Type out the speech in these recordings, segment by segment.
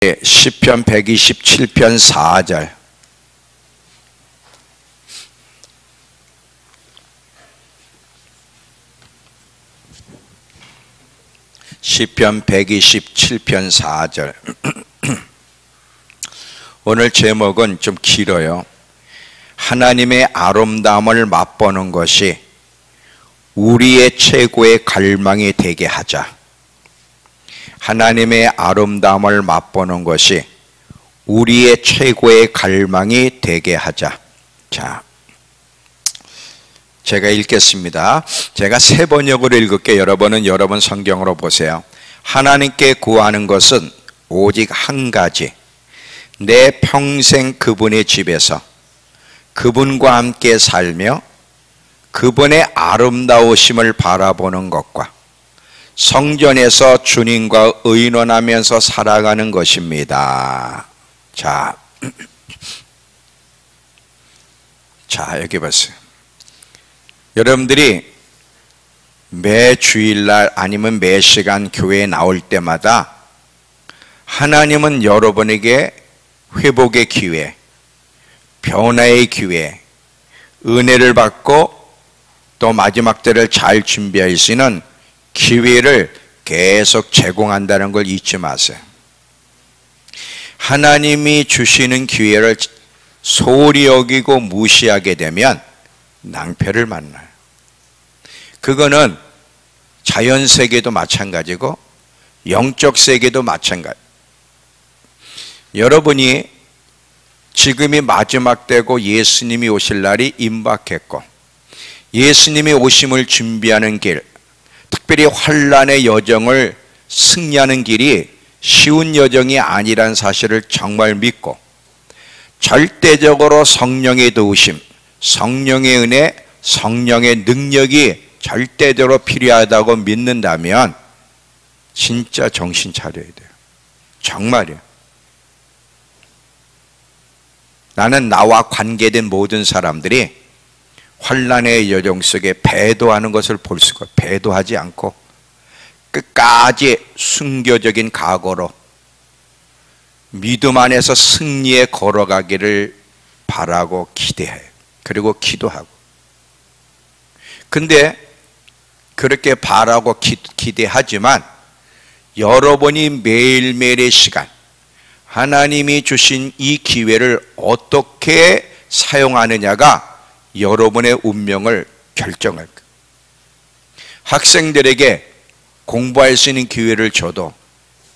시편 127편 4절. 시편 127편 4절. 오늘 제목은 좀 길어요. 하나님의 아름다움을 맛보는 것이 우리의 최고의 갈망이 되게 하자. 하나님의 아름다움을 맛보는 것이 우리의 최고의 갈망이 되게 하자. 자, 제가 읽겠습니다. 제가 세 번역으로 읽을게요. 여러분은 여러분 성경으로 보세요. 하나님께 구하는 것은 오직 한 가지, 내 평생 그분의 집에서 그분과 함께 살며 그분의 아름다우심을 바라보는 것과 성전에서 주님과 의논하면서 살아가는 것입니다. 자, 여기 보세요. 여러분들이 매 주일날 아니면 매 시간 교회에 나올 때마다 하나님은 여러분에게 회복의 기회, 변화의 기회, 은혜를 받고 또 마지막 때를 잘 준비할 수 있는 기회를 계속 제공한다는 걸 잊지 마세요. 하나님이 주시는 기회를 소홀히 여기고 무시하게 되면 낭패를 만나요. 그거는 자연 세계도 마찬가지고 영적 세계도 마찬가지. 여러분이 지금이 마지막 때고 예수님이 오실 날이 임박했고 예수님이 오심을 준비하는 길, 특별히 환난의 여정을 승리하는 길이 쉬운 여정이 아니란 사실을 정말 믿고 절대적으로 성령의 도우심, 성령의 은혜, 성령의 능력이 절대적으로 필요하다고 믿는다면 진짜 정신 차려야 돼요. 정말이에요. 나는 나와 관계된 모든 사람들이 환난의 여정 속에 배도하는 것을 볼 수가 없어요. 배도하지 않고 끝까지 순교적인 각오로 믿음 안에서 승리에 걸어가기를 바라고 기대해요. 그리고 기도하고. 근데 그렇게 바라고 기대하지만 여러분이 매일매일의 시간, 하나님이 주신 이 기회를 어떻게 사용하느냐가 여러분의 운명을 결정할 거예요. 학생들에게 공부할 수 있는 기회를 줘도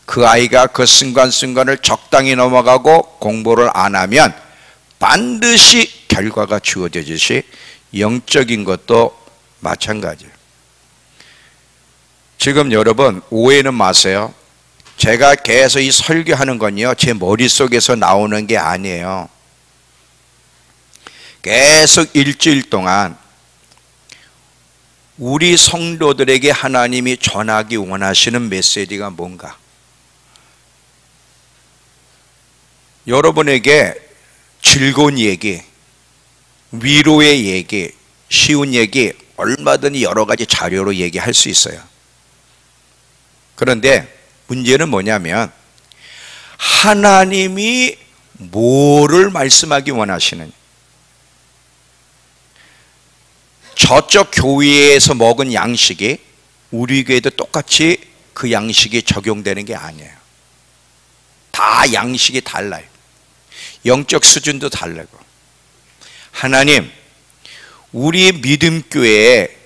그 아이가 그 순간순간을 적당히 넘어가고 공부를 안 하면 반드시 결과가 주어지듯이 영적인 것도 마찬가지예요. 지금 여러분 오해는 마세요. 제가 계속 이 설교하는 건요, 제 머릿속에서 나오는 게 아니에요. 계속 일주일 동안 우리 성도들에게 하나님이 전하기 원하시는 메시지가 뭔가, 여러분에게 즐거운 얘기, 위로의 얘기, 쉬운 얘기 얼마든지 여러 가지 자료로 얘기할 수 있어요. 그런데 문제는 뭐냐면 하나님이 뭐를 말씀하기 원하시느냐. 저쪽 교회에서 먹은 양식이 우리 교회도 똑같이 그 양식이 적용되는 게 아니에요. 다 양식이 달라요. 영적 수준도 다르고. 하나님, 우리 믿음교회에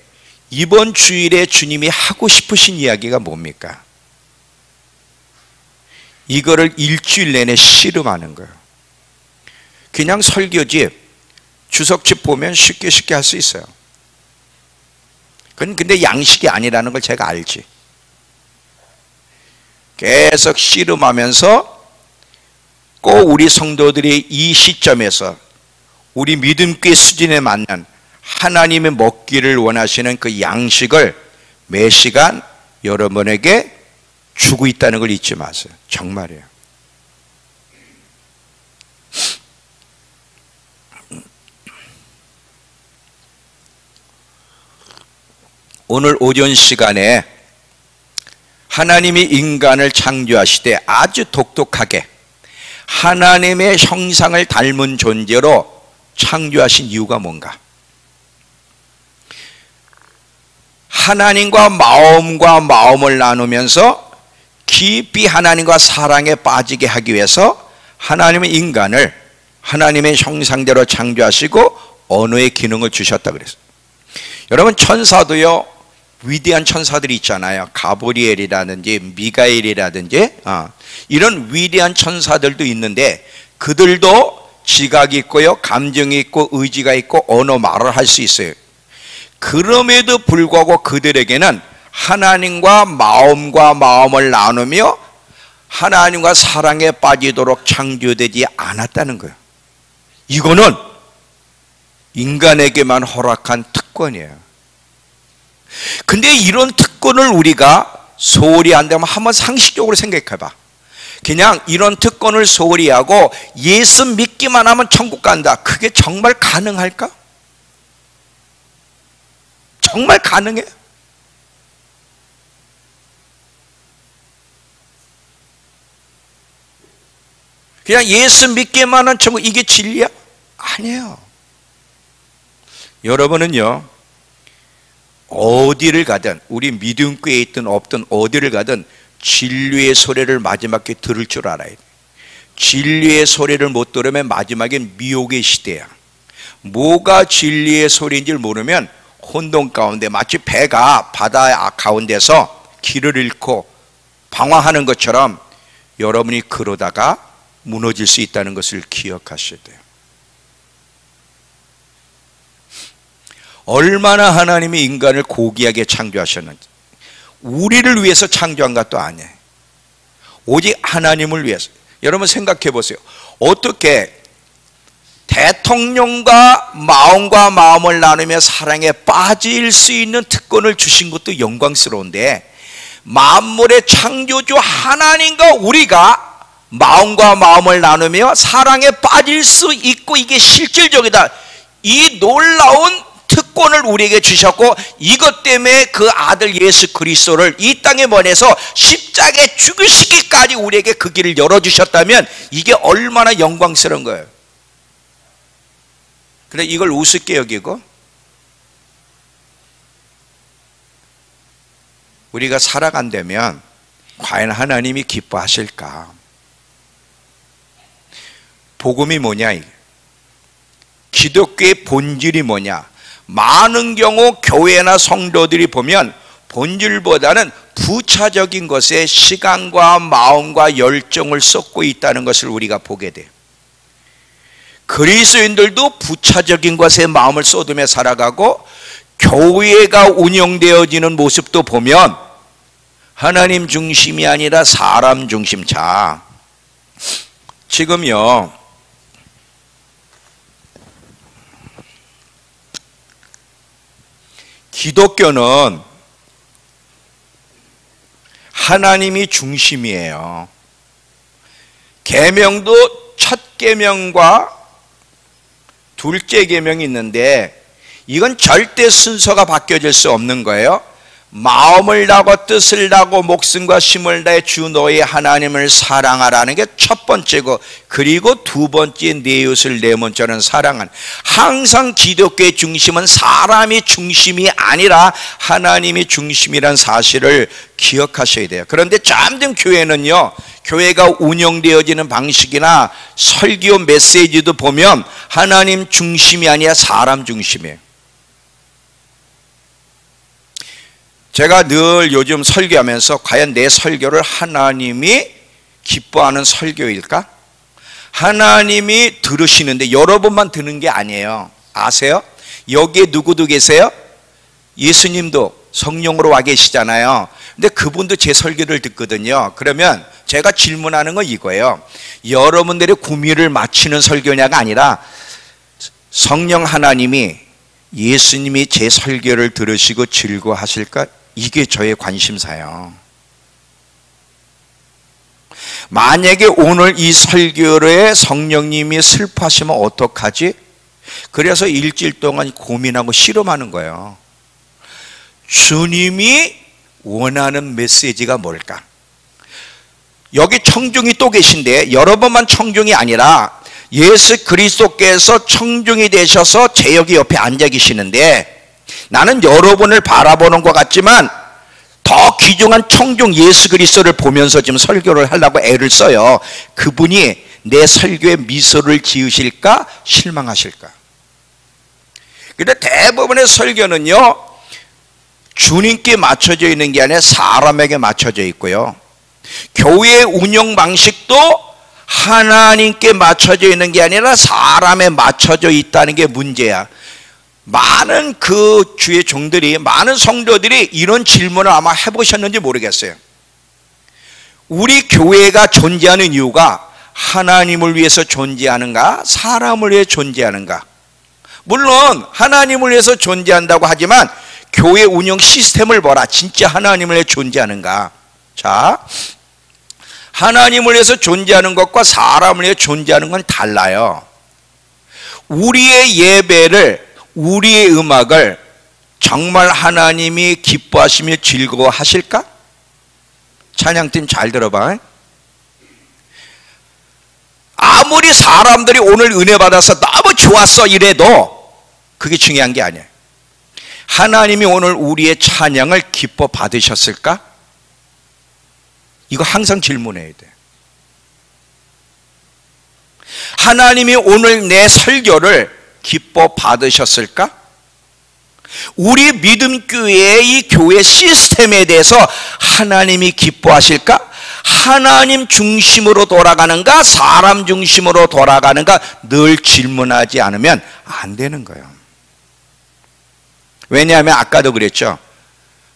이번 주일에 주님이 하고 싶으신 이야기가 뭡니까? 이거를 일주일 내내 씨름하는 거예요. 그냥 설교집, 주석집 보면 쉽게 할 수 있어요. 근데 양식이 아니라는 걸 제가 알지. 계속 씨름하면서 꼭 우리 성도들이 이 시점에서 우리 믿음교회 수준에 맞는 하나님의 먹기를 원하시는 그 양식을 매 시간 여러분에게 주고 있다는 걸 잊지 마세요. 정말이에요. 오늘 오전 시간에 하나님이 인간을 창조하시되 아주 독특하게 하나님의 형상을 닮은 존재로 창조하신 이유가 뭔가? 하나님과 마음을 나누면서 깊이 하나님과 사랑에 빠지게 하기 위해서 하나님은 인간을 하나님의 형상대로 창조하시고 언어의 기능을 주셨다 그랬어요. 여러분, 천사도요, 위대한 천사들이 있잖아요. 가브리엘이라든지 미가엘이라든지 이런 위대한 천사들도 있는데 그들도 지각이 있고요, 감정이 있고 의지가 있고 언어 말을 할 수 있어요. 그럼에도 불구하고 그들에게는 하나님과 마음을 나누며 하나님과 사랑에 빠지도록 창조되지 않았다는 거예요. 이거는 인간에게만 허락한 특권이에요. 근데 이런 특권을 우리가 소홀히 한다면 한번 상식적으로 생각해봐. 그냥 이런 특권을 소홀히 하고 예수 믿기만 하면 천국 간다. 그게 정말 가능할까? 정말 가능해? 그냥 예수 믿기만 하면 천국, 이게 진리야? 아니에요. 여러분은요, 어디를 가든, 우리 믿음교회에 있든 없든 어디를 가든 진리의 소리를 마지막에 들을 줄 알아야 돼. 진리의 소리를 못 들으면 마지막엔 미혹의 시대야. 뭐가 진리의 소리인지를 모르면 혼돈 가운데, 마치 배가 바다 가운데서 길을 잃고 방황하는 것처럼 여러분이 그러다가 무너질 수 있다는 것을 기억하셔야 돼요. 얼마나 하나님이 인간을 고귀하게 창조하셨는지. 우리를 위해서 창조한 것도 아니에요. 오직 하나님을 위해서. 여러분 생각해 보세요. 어떻게 대통령과 마음을 나누며 사랑에 빠질 수 있는 특권을 주신 것도 영광스러운데, 만물의 창조주 하나님과 우리가 마음과 마음을 나누며 사랑에 빠질 수 있고, 이게 실질적이다. 이 놀라운 특권을 우리에게 주셨고, 이것 때문에 그 아들 예수 그리스도를 이 땅에 보내서 십자가에 죽으시기까지 우리에게 그 길을 열어주셨다면 이게 얼마나 영광스러운 거예요. 근데 이걸 우습게 여기고 우리가 살아간다면 과연 하나님이 기뻐하실까? 복음이 뭐냐? 기독교의 본질이 뭐냐? 많은 경우 교회나 성도들이 보면 본질보다는 부차적인 것에 시간과 마음과 열정을 쏟고 있다는 것을 우리가 보게 돼요. 그리스도인들도 부차적인 것에 마음을 쏟으며 살아가고, 교회가 운영되어지는 모습도 보면 하나님 중심이 아니라 사람 중심. 자, 지금요, 기독교는 하나님이 중심이에요. 계명도 첫 계명과 둘째 계명이 있는데 이건 절대 순서가 바뀌어질 수 없는 거예요. 마음을 다하고 뜻을 다하고 목숨과 힘을 다해 주 너의 하나님을 사랑하라는 게 첫 번째고, 그리고 두 번째 내 이웃을 내 몸처럼 사랑하는. 항상 기독교의 중심은 사람이 중심이 아니라 하나님이 중심이란 사실을 기억하셔야 돼요. 그런데 잠든 교회는요, 교회가 운영되어지는 방식이나 설교 메시지도 보면 하나님 중심이 아니라 사람 중심이에요. 제가 늘 요즘 설교하면서 과연 내 설교를 하나님이 기뻐하는 설교일까? 하나님이 들으시는데 여러분만 듣는 게 아니에요. 아세요? 여기에 누구도 계세요? 예수님도 성령으로 와 계시잖아요. 근데 그분도 제 설교를 듣거든요. 그러면 제가 질문하는 건 이거예요. 여러분들의 구미를 맞추는 설교냐가 아니라 성령 하나님이, 예수님이 제 설교를 들으시고 즐거워하실까? 이게 저의 관심사예요. 만약에 오늘 이 설교에 성령님이 슬퍼하시면 어떡하지? 그래서 일주일 동안 고민하고 실험하는 거예요. 주님이 원하는 메시지가 뭘까? 여기 청중이 또 계신데 여러분만 청중이 아니라 예수 그리스도께서 청중이 되셔서 제 여기 옆에 앉아 계시는데 나는 여러분을 바라보는 것 같지만 더 귀중한 청중 예수 그리스도를 보면서 지금 설교를 하려고 애를 써요. 그분이 내 설교에 미소를 지으실까 실망하실까? 근데 대부분의 설교는요 주님께 맞춰져 있는 게 아니라 사람에게 맞춰져 있고요, 교회 운영 방식도 하나님께 맞춰져 있는 게 아니라 사람에 맞춰져 있다는 게 문제야. 많은 그 주의 종들이, 많은 성도들이 이런 질문을 아마 해보셨는지 모르겠어요. 우리 교회가 존재하는 이유가 하나님을 위해서 존재하는가, 사람을 위해 존재하는가? 물론 하나님을 위해서 존재한다고 하지만 교회 운영 시스템을 보라. 진짜 하나님을 위해 존재하는가? 자, 하나님을 위해서 존재하는 것과 사람을 위해 존재하는 건 달라요. 우리의 예배를, 우리의 음악을 정말 하나님이 기뻐하시며 즐거워하실까? 찬양팀 잘 들어봐. 아무리 사람들이 오늘 은혜 받아서 너무 좋았어 이래도 그게 중요한 게 아니에요. 하나님이 오늘 우리의 찬양을 기뻐 받으셨을까? 이거 항상 질문해야 돼. 하나님이 오늘 내 설교를 기뻐 받으셨을까? 우리 믿음교회의 이 교회 시스템에 대해서 하나님이 기뻐하실까? 하나님 중심으로 돌아가는가, 사람 중심으로 돌아가는가 늘 질문하지 않으면 안 되는 거예요. 왜냐하면 아까도 그랬죠.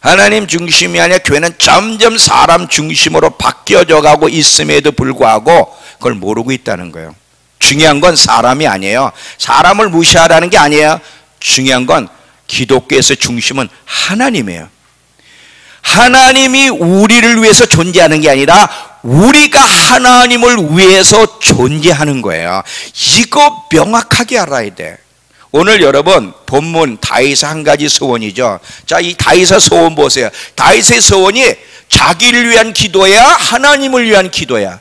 하나님 중심이 아니라 교회는 점점 사람 중심으로 바뀌어져 가고 있음에도 불구하고 그걸 모르고 있다는 거예요. 중요한 건 사람이 아니에요. 사람을 무시하라는 게 아니에요. 중요한 건 기독교에서 중심은 하나님이에요. 하나님이 우리를 위해서 존재하는 게 아니라 우리가 하나님을 위해서 존재하는 거예요. 이거 명확하게 알아야 돼. 오늘 여러분 본문 다윗의 한 가지 소원이죠. 자, 이 다윗의 소원 보세요. 다윗의 소원이 자기를 위한 기도야, 하나님을 위한 기도야?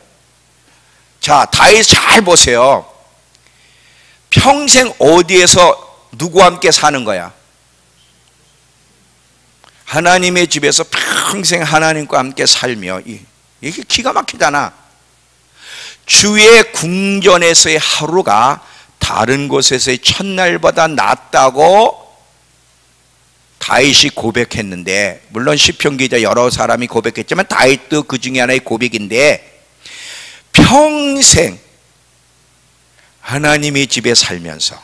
자, 다윗 잘 보세요. 평생 어디에서 누구와 함께 사는 거야? 하나님의 집에서 평생 하나님과 함께 살며, 이게 기가 막히잖아. 주의 궁전에서의 하루가 다른 곳에서의 첫날보다 낫다고 다윗이 고백했는데, 물론 시편 기자 여러 사람이 고백했지만 다윗도 그 중에 하나의 고백인데, 평생 하나님의 집에 살면서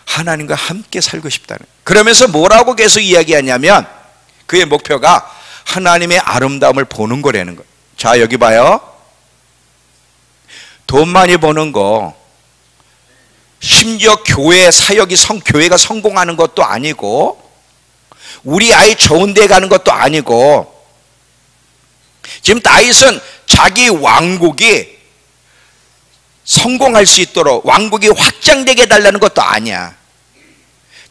하나님과 함께 살고 싶다는, 그러면서 뭐라고 계속 이야기하냐면 그의 목표가 하나님의 아름다움을 보는 거라는 거예요. 자, 여기 봐요. 돈 많이 버는 거, 심지어 교회 사역이 교회가 성공하는 것도 아니고, 우리 아이 좋은 데 가는 것도 아니고, 지금 다윗은 자기 왕국이 성공할 수 있도록 왕국이 확장되게 해달라는 것도 아니야.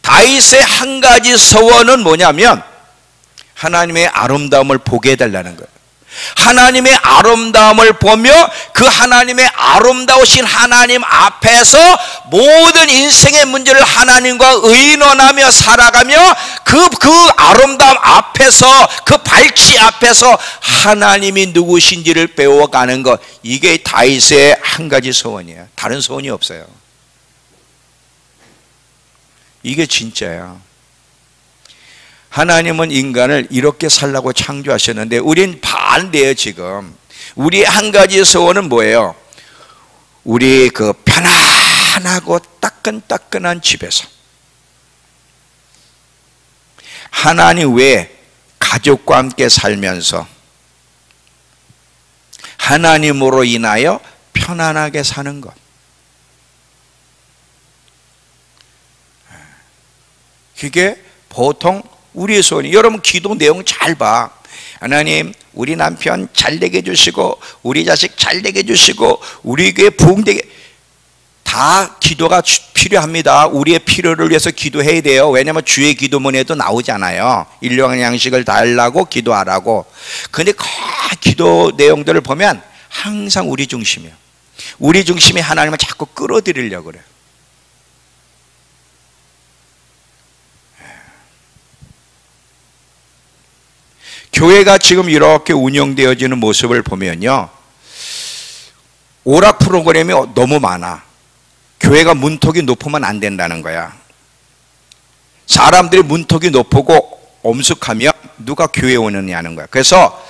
다윗의 한 가지 소원은 뭐냐면 하나님의 아름다움을 보게 해달라는 거예요. 하나님의 아름다움을 보며 그 하나님의 아름다우신 하나님 앞에서 모든 인생의 문제를 하나님과 의논하며 살아가며 그 아름다움 앞에서, 그 발치 앞에서 하나님이 누구신지를 배워가는 것, 이게 다윗의 한 가지 소원이에요. 다른 소원이 없어요. 이게 진짜야. 하나님은 인간을 이렇게 살라고 창조하셨는데 우린 반대예요. 지금 우리의 한 가지 소원은 뭐예요? 우리 그 편안하고 따끈따끈한 집에서 하나님 외에 가족과 함께 살면서 하나님으로 인하여 편안하게 사는 것, 그게 보통 우리의 소원이. 여러분 기도 내용 잘 봐. 하나님, 우리 남편 잘 되게 해주시고 우리 자식 잘 되게 해주시고 우리 교회 부흥되게, 다 기도가 필요합니다. 우리의 필요를 위해서 기도해야 돼요. 왜냐하면 주의 기도문에도 나오잖아요. 일용할 양식을 달라고 기도하라고. 근데 그 기도 내용들을 보면 항상 우리 중심이에요. 우리 중심이 하나님을 자꾸 끌어들이려고 그래요. 교회가 지금 이렇게 운영되어지는 모습을 보면요, 오락 프로그램이 너무 많아. 교회가 문턱이 높으면 안 된다는 거야. 사람들이 문턱이 높고 엄숙하면 누가 교회에 오느냐는 거야. 그래서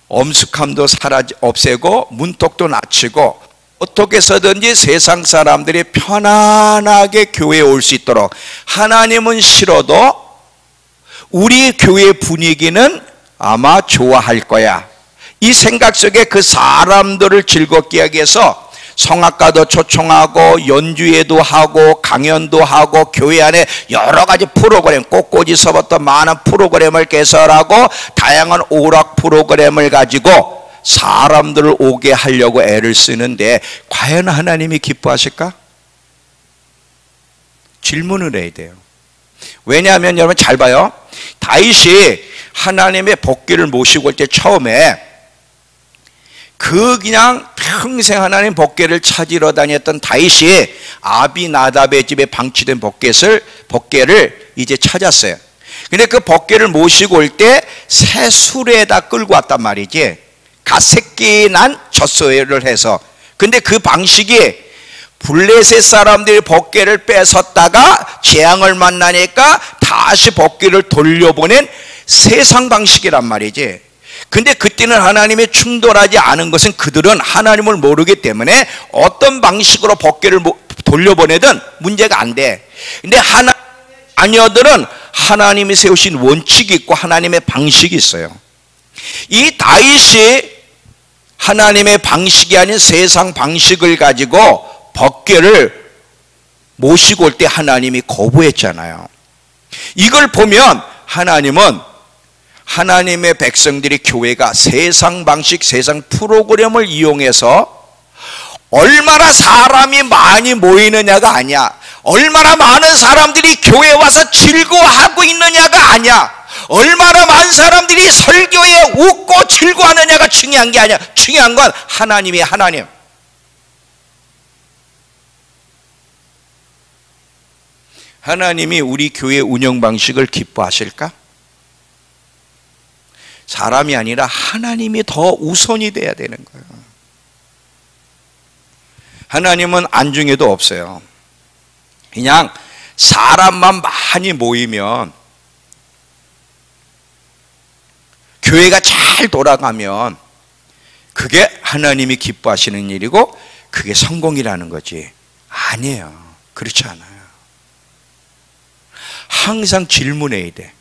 엄숙함도 없애고 문턱도 낮추고 어떻게 해서든지 세상 사람들이 편안하게 교회에 올 수 있도록, 하나님은 싫어도 우리 교회 분위기는 아마 좋아할 거야, 이 생각 속에 그 사람들을 즐겁게 하기 위해서 성악가도 초청하고 연주회도 하고 강연도 하고 교회 안에 여러 가지 프로그램, 꽃꽂이서부터 많은 프로그램을 개설하고 다양한 오락 프로그램을 가지고 사람들을 오게 하려고 애를 쓰는데 과연 하나님이 기뻐하실까? 질문을 해야 돼요. 왜냐하면 여러분 잘 봐요. 다윗이 하나님의 복귀를 모시고 올 때 처음에 그냥 평생 하나님 법궤를 찾으러 다녔던 다윗이 아비나답의 집에 방치된 법궤를 이제 찾았어요. 근데 그 법궤를 모시고 올 때 새 수레에다 끌고 왔단 말이지. 갓새끼 난 젖소를 해서. 근데 그 방식이 블레셋 사람들이 법궤를 뺏었다가 재앙을 만나니까 다시 법궤를 돌려보낸 세상 방식이란 말이지. 근데 그때는 하나님이 충돌하지 않은 것은 그들은 하나님을 모르기 때문에 어떤 방식으로 법궤를 돌려보내든 문제가 안 돼. 근데 하나님의 자녀들은 하나님이 세우신 원칙이 있고 하나님의 방식이 있어요. 이 다윗이 하나님의 방식이 아닌 세상 방식을 가지고 법궤를 모시고 올 때 하나님이 거부했잖아요. 이걸 보면 하나님은 하나님의 백성들이 교회가 세상 방식, 세상 프로그램을 이용해서 얼마나 사람이 많이 모이느냐가 아니야. 얼마나 많은 사람들이 교회에 와서 즐거워하고 있느냐가 아니야. 얼마나 많은 사람들이 설교에 웃고 즐거워하느냐가 중요한 게 아니야. 중요한 건 하나님이야, 하나님. 하나님이 우리 교회 운영 방식을 기뻐하실까? 사람이 아니라 하나님이 더 우선이 돼야 되는 거예요. 하나님은 안중에도 없어요. 그냥 사람만 많이 모이면, 교회가 잘 돌아가면 그게 하나님이 기뻐하시는 일이고 그게 성공이라는 거지. 아니에요. 그렇지 않아요. 항상 질문해야 돼.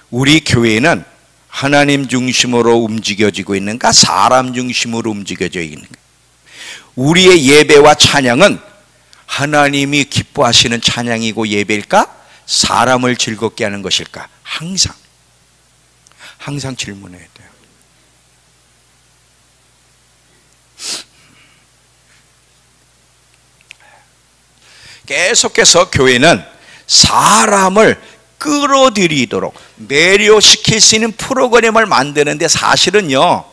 우리 교회는 하나님 중심으로 움직여지고 있는가, 사람 중심으로 움직여져 있는가? 우리의 예배와 찬양은 하나님이 기뻐하시는 찬양이고 예배일까, 사람을 즐겁게 하는 것일까? 항상 질문해야 돼요. 계속해서 교회는 사람을 끌어들이도록 매료시킬 수 있는 프로그램을 만드는데, 사실은요,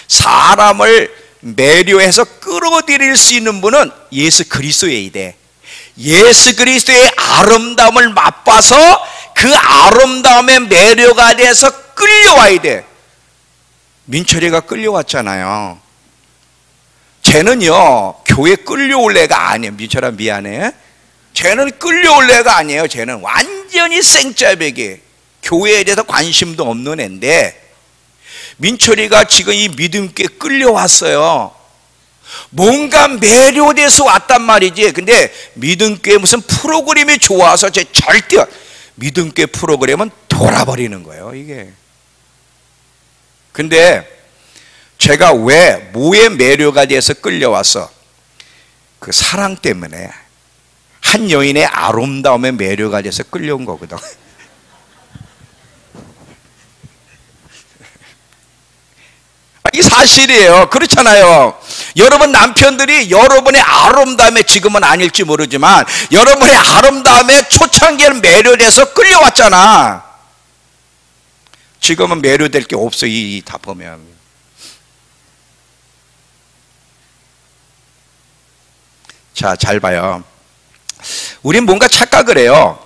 사람을 매료해서 끌어들일 수 있는 분은 예수 그리스도여야 돼. 예수 그리스도의 아름다움을 맛봐서 그 아름다움에 매료가 돼서 끌려와야 돼. 민철이가 끌려왔잖아요. 쟤는요, 교회 끌려올 애가 아니에요. 민철아 미안해. 쟤는 끌려올 애가 아니에요. 쟤는 완전히 생짜배기, 교회에 대해서 관심도 없는 애인데, 민철이가 지금 이 믿음께 끌려왔어요. 뭔가 매료돼서 왔단 말이지. 근데 믿음께 무슨 프로그램이 좋아서 쟤 절대, 믿음께 프로그램은 돌아버리는 거예요, 이게. 근데 제가 왜, 뭐에 매료가 돼서 끌려와서? 그 사랑 때문에, 한 여인의 아름다움에 매료가 돼서 끌려온 거거든. 이게 사실이에요. 그렇잖아요. 여러분 남편들이 여러분의 아름다움에, 지금은 아닐지 모르지만 여러분의 아름다움에 초창기에는 매료돼서 끌려왔잖아. 지금은 매료될 게 없어. 이 다 보면. 자, 잘 봐요. 우린 뭔가 착각을 해요.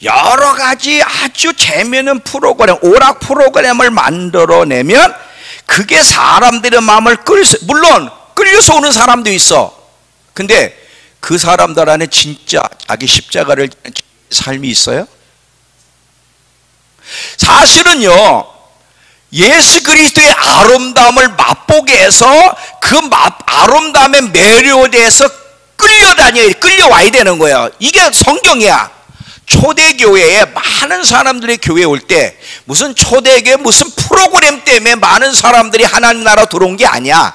여러 가지 아주 재미있는 프로그램, 오락 프로그램을 만들어내면 그게 사람들의 마음을 물론 끌려서 오는 사람도 있어. 근데 그 사람들 안에 진짜 자기 십자가를 지는 삶이 있어요? 사실은요, 예수 그리스도의 아름다움을 맛보게 해서 그 아름다움에 매료돼서 끌려와야 되는 거예요. 이게 성경이야. 초대교회에 많은 사람들이 교회에 올 때 무슨 초대교회 무슨 프로그램 때문에 많은 사람들이 하나님 나라 들어온 게 아니야.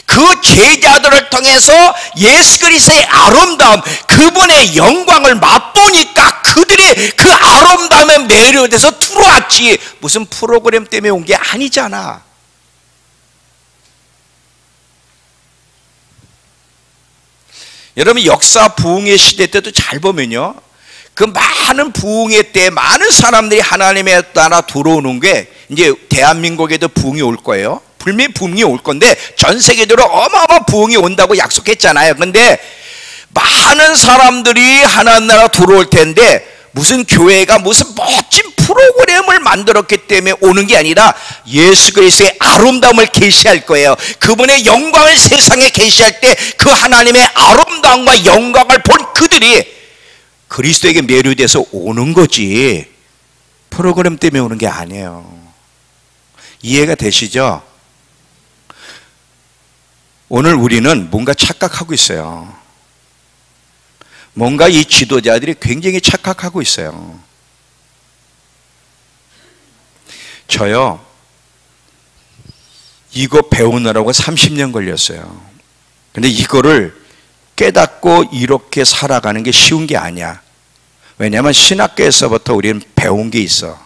그 제자들을 통해서 예수 그리스도의 아름다움, 그분의 영광을 맛보니까 그들이 그 아름다움에 매료돼서 들어왔지, 무슨 프로그램 때문에 온 게 아니잖아. 여러분 역사 부흥의 시대 때도 잘 보면요, 그 많은 부흥의 때 많은 사람들이 하나님에 따라 들어오는 게 이제 대한민국에도 부흥이 올 거예요. 분명히 부흥이 올 건데 전 세계적으로 어마어마한 부흥이 온다고 약속했잖아요. 근데 많은 사람들이 하나님 나라 들어올 텐데 무슨 교회가 무슨 멋진 프로그램을 만들었기 때문에 오는 게 아니라 예수 그리스도의 아름다움을 계시할 거예요. 그분의 영광을 세상에 계시할 때 그 하나님의 아름다움과 영광을 본 그들이 그리스도에게 매료돼서 오는 거지, 프로그램 때문에 오는 게 아니에요. 이해가 되시죠? 오늘 우리는 뭔가 착각하고 있어요. 뭔가 이 지도자들이 굉장히 착각하고 있어요. 저요, 이거 배우느라고 30년 걸렸어요. 근데 이거를 깨닫고 이렇게 살아가는 게 쉬운 게 아니야. 왜냐하면 신학교에서부터 우리는 배운 게 있어.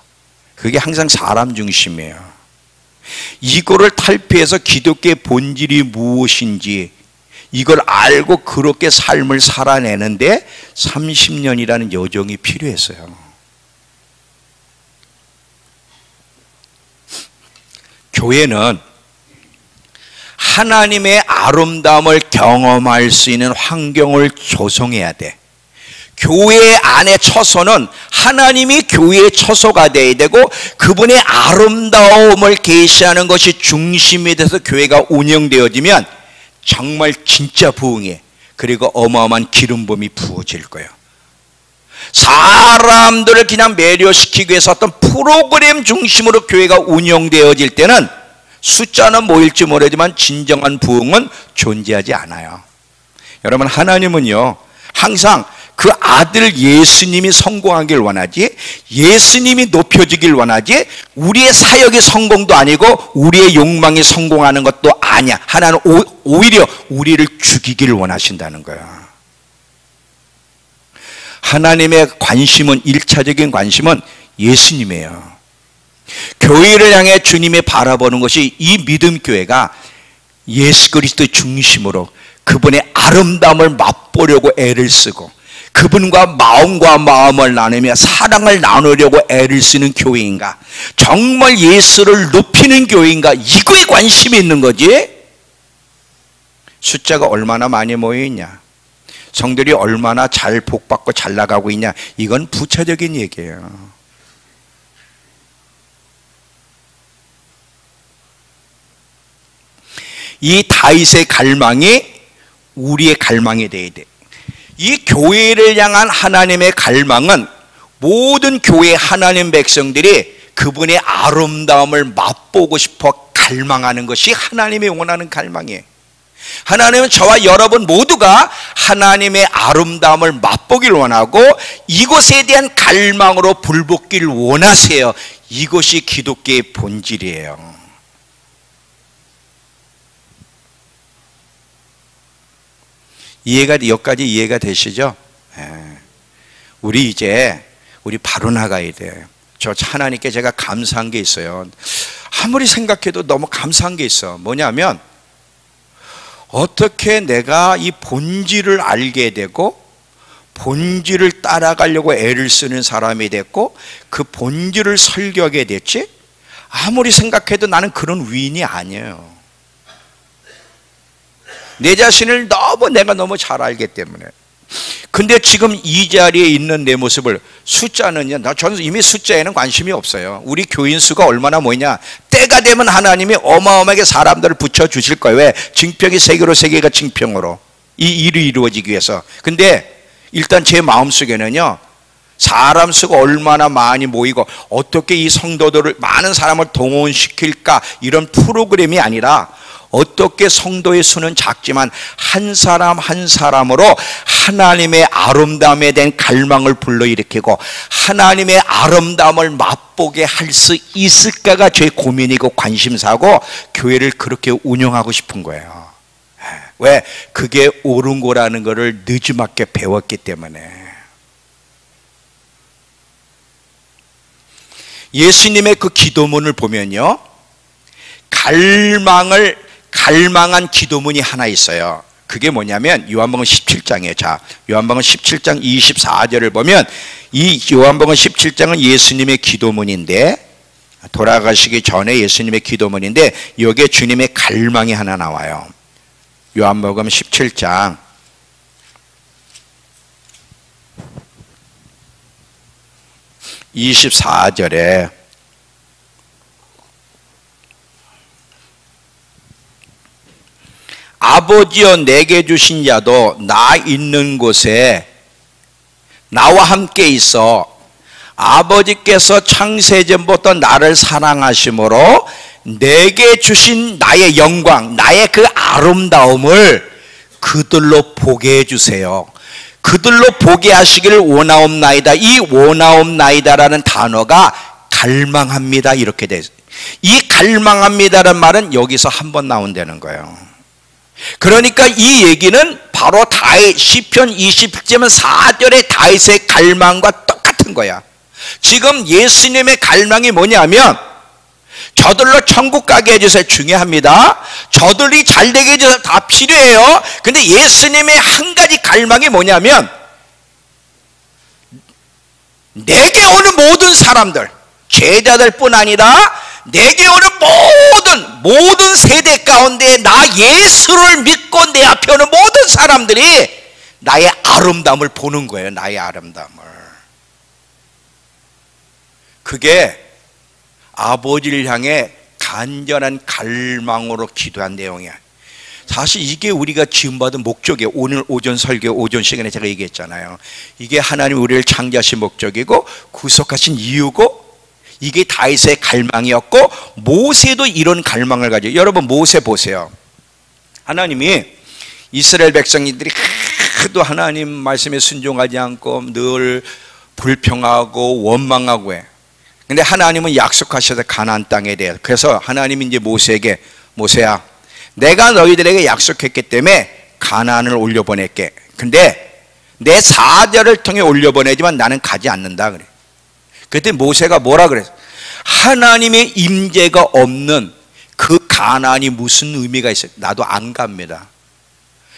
그게 항상 사람 중심이에요. 이거를 탈피해서 기독교의 본질이 무엇인지 이걸 알고 그렇게 삶을 살아내는데 30년이라는 여정이 필요했어요. 교회는 하나님의 아름다움을 경험할 수 있는 환경을 조성해야 돼. 교회 안의 처소는 하나님이 교회의 처소가 되어야 되고 그분의 아름다움을 계시하는 것이 중심이 돼서 교회가 운영되어지면 정말 진짜 부흥해. 그리고 어마어마한 기름붐이 부어질 거예요. 사람들을 그냥 매료시키기 위해서 어떤 프로그램 중심으로 교회가 운영되어질 때는 숫자는 모일지 모르지만 진정한 부흥은 존재하지 않아요. 여러분, 하나님은요 항상 그 아들 예수님이 성공하길 원하지, 예수님이 높여지길 원하지, 우리의 사역이 성공도 아니고 우리의 욕망이 성공하는 것도 아니야. 하나는 오히려 우리를 죽이기를 원하신다는 거야. 하나님의 관심은, 1차적인 관심은 예수님이에요. 교회를 향해 주님이 바라보는 것이 이 믿음 교회가 예수 그리스도의 중심으로 그분의 아름다움을 맛보려고 애를 쓰고 그분과 마음을 나누며 사랑을 나누려고 애를 쓰는 교회인가, 정말 예수를 높이는 교회인가, 이거에 관심이 있는 거지. 숫자가 얼마나 많이 모여있냐, 성들이 얼마나 잘 복받고 잘 나가고 있냐, 이건 부차적인 얘기예요. 이 다윗의 갈망이 우리의 갈망이 돼야 돼. 이 교회를 향한 하나님의 갈망은 모든 교회 하나님 백성들이 그분의 아름다움을 맛보고 싶어 갈망하는 것이 하나님이 원하는 갈망이에요. 하나님은 저와 여러분 모두가 하나님의 아름다움을 맛보길 원하고 이것에 대한 갈망으로 불붙기를 원하세요. 이것이 기독교의 본질이에요. 여기까지 이해가 되시죠? 우리 바로 나가야 돼. 저 하나님께 제가 감사한 게 있어요. 아무리 생각해도 너무 감사한 게 있어. 뭐냐면 어떻게 내가 이 본질을 알게 되고 본질을 따라가려고 애를 쓰는 사람이 됐고 그 본질을 설교하게 됐지? 아무리 생각해도 나는 그런 위인이 아니에요. 내 자신을 내가 너무 잘 알기 때문에. 근데 지금 이 자리에 있는 내 모습을, 숫자는요, 저는 이미 숫자에는 관심이 없어요. 우리 교인 수가 얼마나 모이냐, 때가 되면 하나님이 어마어마하게 사람들을 붙여주실 거예요. 왜? 징표기 세계로, 세계가 징표로 이 일이 이루어지기 위해서. 근데 일단 제 마음속에는요, 사람 수가 얼마나 많이 모이고 어떻게 이 성도들을, 많은 사람을 동원시킬까, 이런 프로그램이 아니라 어떻게 성도의 수는 작지만 한 사람 한 사람으로 하나님의 아름다움에 대한 갈망을 불러일으키고 하나님의 아름다움을 맛보게 할 수 있을까가 제 고민이고 관심사고, 교회를 그렇게 운영하고 싶은 거예요. 왜? 그게 옳은 거라는 것을 늦지막게 배웠기 때문에. 예수님의 그 기도문을 보면요, 갈망한 기도문이 하나 있어요. 그게 뭐냐면 요한복음 17장이에요. 자, 요한복음 17장 24절을 보면, 이 요한복음 17장은 예수님의 기도문인데, 돌아가시기 전에 예수님의 기도문인데 여기에 주님의 갈망이 하나 나와요. 요한복음 17장 24절에 아버지여 내게 주신 자도 나 있는 곳에 나와 함께 있어 아버지께서 창세전부터 나를 사랑하심으로 내게 주신 나의 영광, 나의 그 아름다움을 그들로 보게 해주세요. 그들로 보게 하시기를 원하옵나이다. 이 원하옵나이다라는 단어가 갈망합니다 이렇게 돼 있어요. 이 갈망합니다라는 말은 여기서 한 번 나온다는 거예요. 그러니까 이 얘기는 바로 다윗 시편 20편 4절의 다윗의 갈망과 똑같은 거야. 지금 예수님의 갈망이 뭐냐면 저들로 천국 가게 해주세요. 중요합니다. 저들이 잘 되게 해주세요. 다 필요해요. 근데 예수님의 한 가지 갈망이 뭐냐면 내게 오는 모든 사람들, 제자들 뿐 아니라 내게 오는 모든 세대 가운데 나 예수를 믿고 내 앞에 오는 모든 사람들이 나의 아름다움을 보는 거예요. 나의 아름다움을. 그게 아버지를 향해 간절한 갈망으로 기도한 내용이야. 사실 이게 우리가 지음받은 목적이에요. 오늘 오전 설교 오전 시간에 제가 얘기했잖아요. 이게 하나님 우리를 창조하신 목적이고 구속하신 이유고, 이게 다윗의 갈망이었고 모세도 이런 갈망을 가지고. 여러분 모세 보세요. 하나님이 이스라엘 백성들이 하도 하나님 말씀에 순종하지 않고 늘 불평하고 원망하고 해. 근데 하나님은 약속하셔서 가나안 땅에 대해, 그래서 하나님이 이제 모세에게, 모세야 내가 너희들에게 약속했기 때문에 가나안을 올려보낼게. 근데 내 사자를 통해 올려보내지만 나는 가지 않는다 그래. 그때 모세가 뭐라 그랬어? 하나님의 임재가 없는 그 가나안이 무슨 의미가 있어요? 나도 안 갑니다.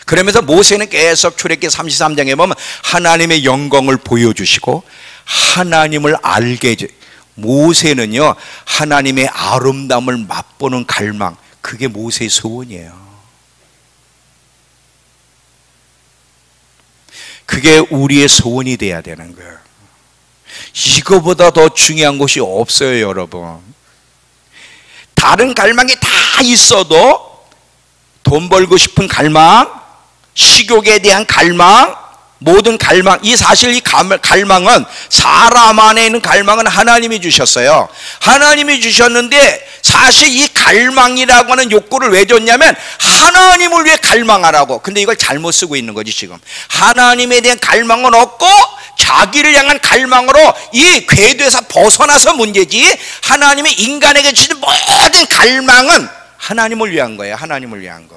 그러면서 모세는 계속 출애굽기 33장에 보면 하나님의 영광을 보여주시고 하나님을 알게 해줘. 모세는요 하나님의 아름다움을 맛보는 갈망, 그게 모세의 소원이에요. 그게 우리의 소원이 돼야 되는 거예요. 이거보다 더 중요한 것이 없어요 여러분. 다른 갈망이 다 있어도 돈 벌고 싶은 갈망, 식욕에 대한 갈망, 모든 갈망, 이 사실 이 갈망은 사람 안에 있는 갈망은 하나님이 주셨어요. 하나님이 주셨는데 사실 이 갈망이라고 하는 욕구를 왜 줬냐면 하나님을 위해 갈망하라고. 근데 이걸 잘못 쓰고 있는 거지 지금. 하나님에 대한 갈망은 없고 자기를 향한 갈망으로 이 궤도에서 벗어나서 문제지, 하나님이 인간에게 주신 모든 갈망은 하나님을 위한 거예요. 하나님을 위한 거.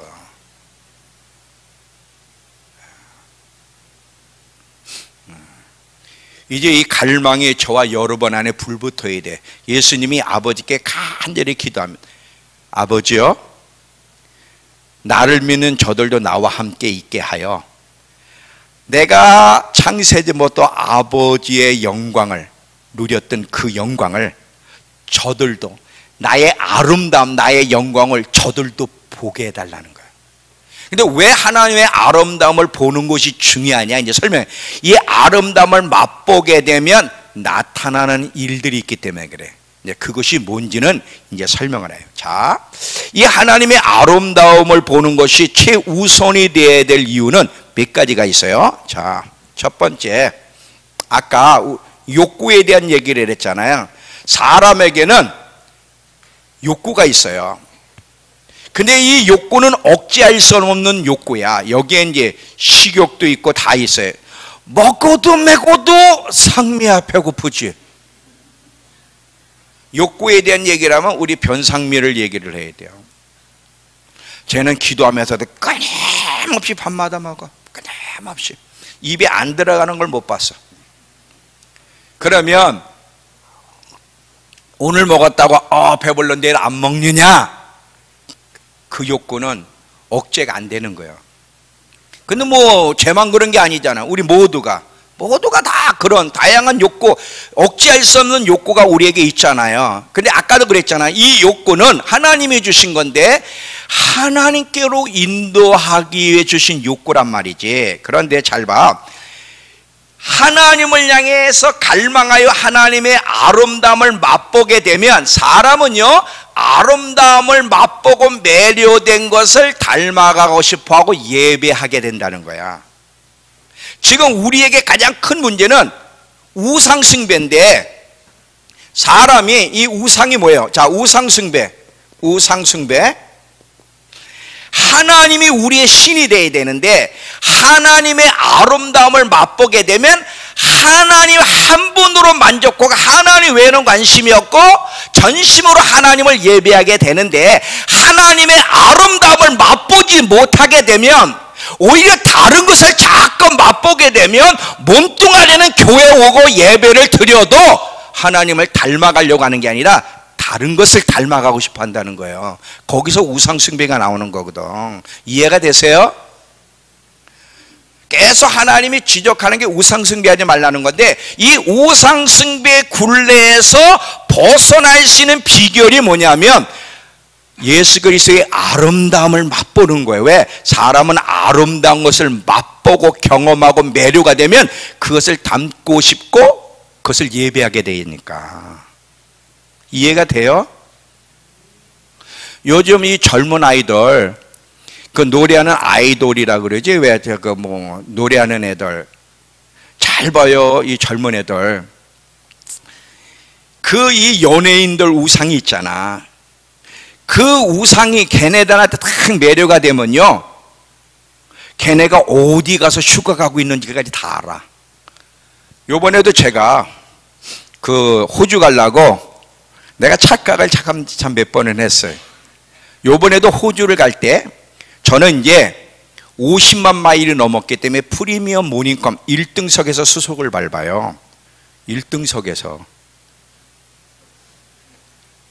이제 이 갈망이 저와 여러분 안에 불붙어야 돼. 예수님이 아버지께 간절히 기도합니다. 아버지요, 나를 믿는 저들도 나와 함께 있게 하여 내가 창세전부터 아버지의 영광을 누렸던 그 영광을 저들도, 나의 아름다움, 나의 영광을 저들도 보게 해달라는 거예요. 근데 왜 하나님의 아름다움을 보는 것이 중요하냐? 이제 설명해. 이 아름다움을 맛보게 되면 나타나는 일들이 있기 때문에 그래. 이제 그것이 뭔지는 이제 설명을 해요. 자, 이 하나님의 아름다움을 보는 것이 최우선이 되어야 될 이유는 몇 가지가 있어요. 자, 첫 번째, 아까 욕구에 대한 얘기를 했잖아요. 사람에게는 욕구가 있어요. 근데 이 욕구는 억제할 수 없는 욕구야. 여기에 이제 식욕도 있고 다 있어요. 먹고도 메고도 상미야 배고프지. 욕구에 대한 얘기를 하면 우리 변상미를 얘기를 해야 돼요. 쟤는 기도하면서도 끊임없이 밤마다 먹어. 끊임없이. 입에 안 들어가는 걸 못 봤어. 그러면 오늘 먹었다고 배불러 내일 안 먹느냐? 그 욕구는 억제가 안 되는 거예요. 근데 뭐 쟤만 그런 게 아니잖아. 우리 모두가 다 그런 다양한 욕구, 억제할 수 없는 욕구가 우리에게 있잖아요. 근데 아까도 그랬잖아. 이 욕구는 하나님이 주신 건데 하나님께로 인도하기 위해 주신 욕구란 말이지. 그런데 잘 봐. 하나님을 향해서 갈망하여 하나님의 아름다움을 맛보게 되면 사람은요, 아름다움을 맛보고 매료된 것을 닮아가고 싶어하고 예배하게 된다는 거야. 지금 우리에게 가장 큰 문제는 우상숭배인데, 사람이 이 우상이 뭐예요? 자, 우상숭배. 하나님이 우리의 신이 되어야 되는데 하나님의 아름다움을 맛보게 되면 하나님 한 분으로 만족하고 하나님 외에는 관심이 없고 전심으로 하나님을 예배하게 되는데, 하나님의 아름다움을 맛보지 못하게 되면 오히려 다른 것을 자꾸 맛보게 되면 몸뚱아리는 교회 오고 예배를 드려도 하나님을 닮아가려고 하는 게 아니라 다른 것을 닮아가고 싶어 한다는 거예요. 거기서 우상숭배가 나오는 거거든. 이해가 되세요? 계속 하나님이 지적하는 게 우상숭배하지 말라는 건데, 이 우상숭배 굴레에서 벗어날 수 있는 비결이 뭐냐면 예수 그리스도의 아름다움을 맛보는 거예요. 왜? 사람은 아름다운 것을 맛보고 경험하고 매료가 되면 그것을 담고 싶고 그것을 예배하게 되니까. 이해가 돼요? 요즘 이 젊은 아이들, 그 노래하는 아이돌이라 그러지, 왜 그 뭐 노래하는 애들 잘 봐요. 이 젊은 애들 그 이 연예인들 우상이 있잖아. 그 우상이 걔네들한테 딱 매료가 되면요, 걔네가 어디 가서 휴가 가고 있는지까지 다 알아. 요번에도 제가 그 호주 가려고 내가 착각을 참 몇 번은 했어요. 요번에도 호주를 갈 때 저는 이제 50만 마일이 넘었기 때문에 프리미엄 모닝컴 1등석에서 수속을 밟아요. 1등석에서.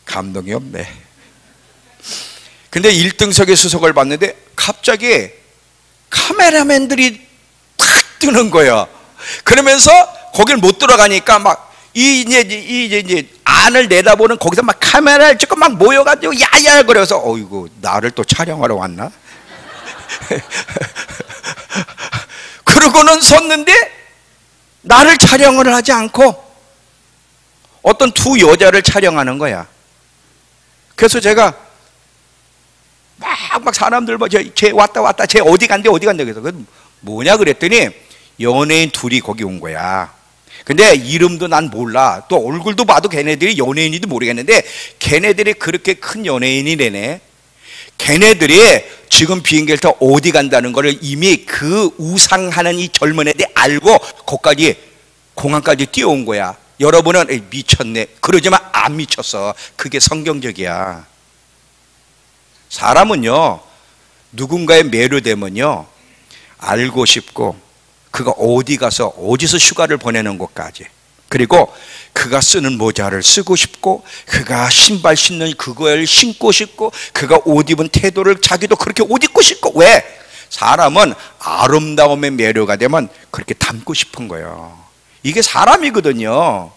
감동이 없네. 근데 1등석에 수속을 받는데 갑자기 카메라맨들이 탁 뜨는 거야. 그러면서 거길 못 들어가니까 막 이제 안을 내다보는 거기서 막 카메라를 찍고 막 모여가지고 야야 그래서 어이구, 나를 또 촬영하러 왔나? 그러고는 섰는데 나를 촬영을 하지 않고 어떤 두 여자를 촬영하는 거야. 그래서 제가 막 사람들 뭐 쟤 왔다 쟤 어디 간대 그래서 뭐냐 그랬더니 연예인 둘이 거기 온 거야. 근데 이름도 난 몰라. 또 얼굴도 봐도 걔네들이 연예인인지도 모르겠는데 걔네들이 그렇게 큰 연예인이래네. 걔네들이 지금 비행기를 타고 어디 간다는 거를 이미 그 우상하는 이 젊은 애들이 알고 거기까지 공항까지 뛰어온 거야. 여러분은 미쳤네 그러지만 안 미쳤어. 그게 성경적이야. 사람은요, 누군가에 매료되면요 알고 싶고 그가 어디 가서 어디서 휴가를 보내는 것까지, 그리고 그가 쓰는 모자를 쓰고 싶고, 그가 신발 신는 그걸 신고 싶고, 그가 옷 입은 태도를 자기도 그렇게 옷 입고 싶고. 왜? 사람은 아름다움의 매료가 되면 그렇게 닮고 싶은 거예요. 이게 사람이거든요.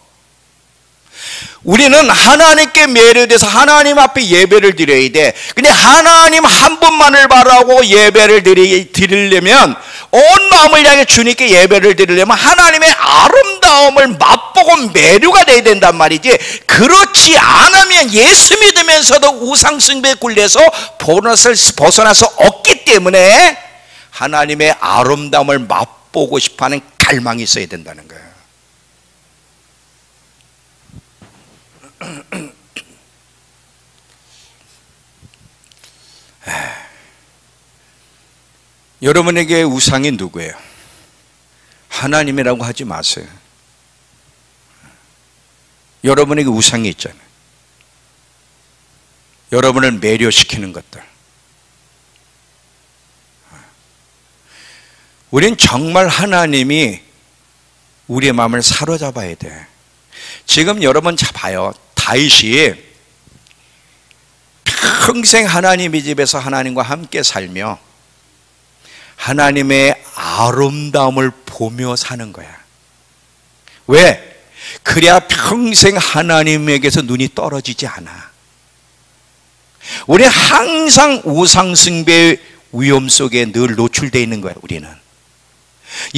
우리는 하나님께 매료돼서 하나님 앞에 예배를 드려야 돼. 근데 하나님 한 분만을 바라고 예배를 드리려면, 온 마음을 향해 주님께 예배를 드리려면 하나님의 아름다움을 맛보고 매료가 돼야 된단 말이지. 그렇지 않으면 예수 믿으면서도 우상숭배에 굴려서 벗어나서 없기 때문에 하나님의 아름다움을 맛보고 싶어하는 갈망이 있어야 된다는 거예요. 여러분에게 우상이 누구예요? 하나님이라고 하지 마세요. 여러분에게 우상이 있잖아요. 여러분을 매료시키는 것들. 우린 정말 하나님이 우리의 마음을 사로잡아야 돼. 지금 여러분 봐요. 다윗이 평생 하나님의 집에서 하나님과 함께 살며 하나님의 아름다움을 보며 사는 거야. 왜? 그래야 평생 하나님에게서 눈이 떨어지지 않아. 우리 항상 우상숭배의 위험 속에 늘 노출되어 있는 거야. 우리는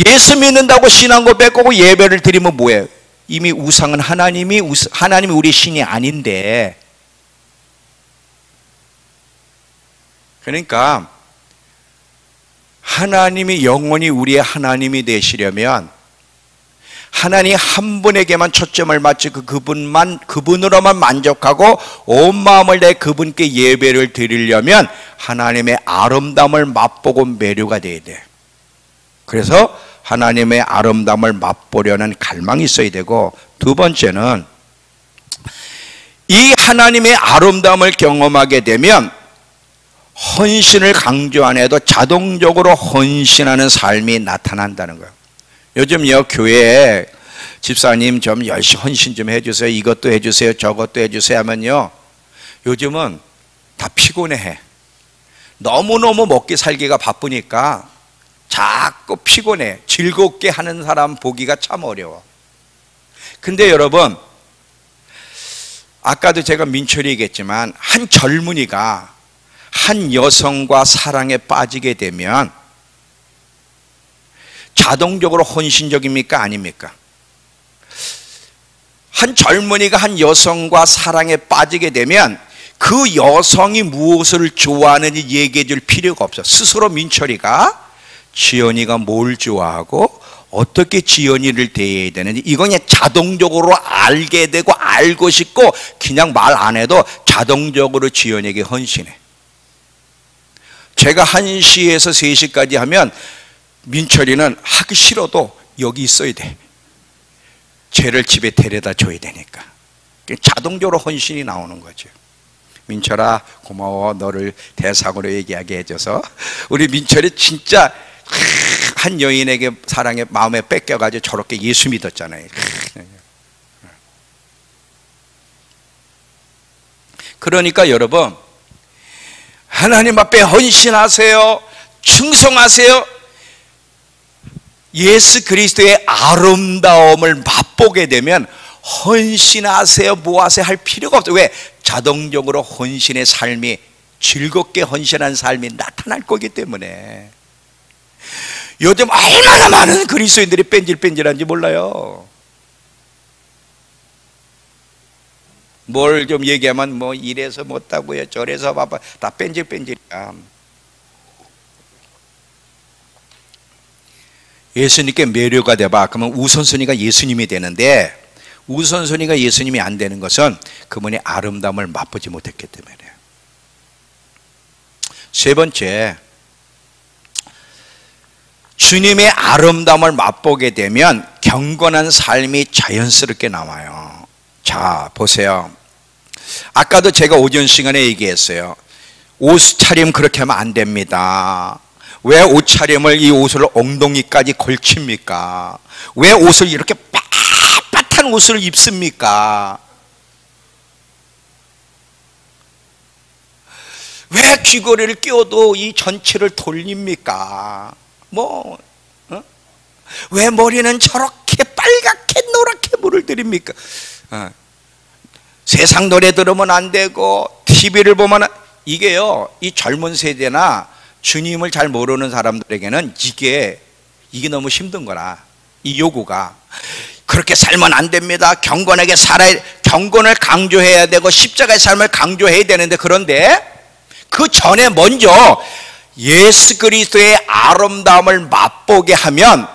예수 믿는다고 신앙 고백하고 예배를 드리면 뭐예요? 이미 우상은 하나님이 우리 신이 아닌데. 그러니까 하나님이 영원히 우리의 하나님이 되시려면 하나님 한 분에게만 초점을 맞추고 그분으로만 만족하고 온 마음을 내 그분께 예배를 드리려면 하나님의 아름다움을 맛보고 매료가 돼야 돼. 그래서 하나님의 아름다움을 맛보려는 갈망이 있어야 되고, 두 번째는 이 하나님의 아름다움을 경험하게 되면 헌신을 강조 안 해도 자동적으로 헌신하는 삶이 나타난다는 거예요. 요즘요, 교회에 집사님 좀 열심히 헌신 좀 해주세요, 이것도 해주세요, 저것도 해주세요 하면요, 요즘은 다 피곤해. 너무너무 먹기 살기가 바쁘니까 자꾸 피곤해. 즐겁게 하는 사람 보기가 참 어려워. 근데 여러분, 아까도 제가 민철이 얘기했지만 한 젊은이가 한 여성과 사랑에 빠지게 되면 자동적으로 헌신적입니까? 아닙니까? 한 젊은이가 한 여성과 사랑에 빠지게 되면 그 여성이 무엇을 좋아하는지 얘기해 줄 필요가 없어. 스스로 민철이가 지연이가 뭘 좋아하고 어떻게 지연이를 대해야 되는지 이건 그냥 자동적으로 알게 되고 알고 싶고 그냥 말 안 해도 자동적으로 지연에게 헌신해. 제가 1시에서 3시까지 하면 민철이는 하기 싫어도 여기 있어야 돼. 쟤를 집에 데려다 줘야 되니까. 자동적으로 헌신이 나오는 거죠. 민철아 고마워, 너를 대상으로 얘기하게 해줘서. 우리 민철이 진짜 한 여인에게 사랑에 마음에 뺏겨가지고 저렇게 예수 믿었잖아요. 그러니까 여러분, 하나님 앞에 헌신하세요, 충성하세요. 예수 그리스도의 아름다움을 맛보게 되면 헌신하세요, 뭐하세요 할 필요가 없어요. 왜? 자동적으로 헌신의 삶이, 즐겁게 헌신한 삶이 나타날 거기 때문에. 요즘 얼마나 많은 그리스도인들이 뺀질뺀질한지 몰라요. 뭘 좀 얘기하면 뭐 이래서 못하고요, 저래서 바빠, 다 뺀질뺀질이야. 예수님께 매료가 돼봐. 그러면 우선순위가 예수님이 되는데, 우선순위가 예수님이 안 되는 것은 그분의 아름다움을 맛보지 못했기 때문이에요. 세 번째, 주님의 아름다움을 맛보게 되면 경건한 삶이 자연스럽게 나와요. 자, 보세요. 아까도 제가 오전 시간에 얘기했어요. 옷 차림 그렇게 하면 안 됩니다. 왜 옷차림을 이 옷을 엉덩이까지 걸칩니까? 왜 옷을 이렇게 빳빳한 옷을 입습니까? 왜 귀걸이를 끼워도 이 전체를 돌립니까? 왜 머리는 저렇게 빨갛게 노랗게 물을 들입니까? 세상 노래 들으면 안 되고 TV를 보면 이게요, 이 젊은 세대나 주님을 잘 모르는 사람들에게는 이게 너무 힘든 거라. 이 요구가 그렇게 살면 안 됩니다. 경건하게 살아야, 경건을 강조해야 되고 십자가의 삶을 강조해야 되는데, 그런데 그 전에 먼저 예수 그리스도의 아름다움을 맛보게 하면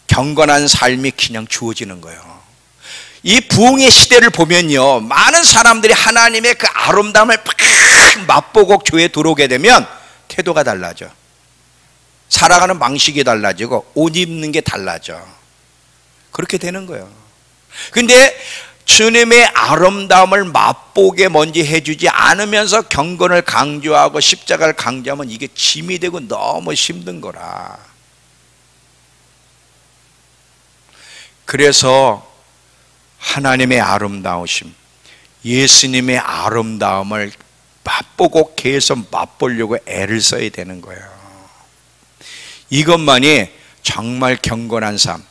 경건한 삶이 그냥 주어지는 거예요. 이 부흥의 시대를 보면요, 많은 사람들이 하나님의 그 아름다움을 팍 맛보고 교회에 들어오게 되면 태도가 달라져. 살아가는 방식이 달라지고 옷 입는 게 달라져. 그렇게 되는 거예요. 근데 주님의 아름다움을 맛보게 먼저 해주지 않으면서 경건을 강조하고 십자가를 강조하면 이게 짐이 되고 너무 힘든 거라. 그래서 하나님의 아름다우심, 예수님의 아름다움을 맛보고 계속 맛보려고 애를 써야 되는 거예요. 이것만이 정말 경건한 삶,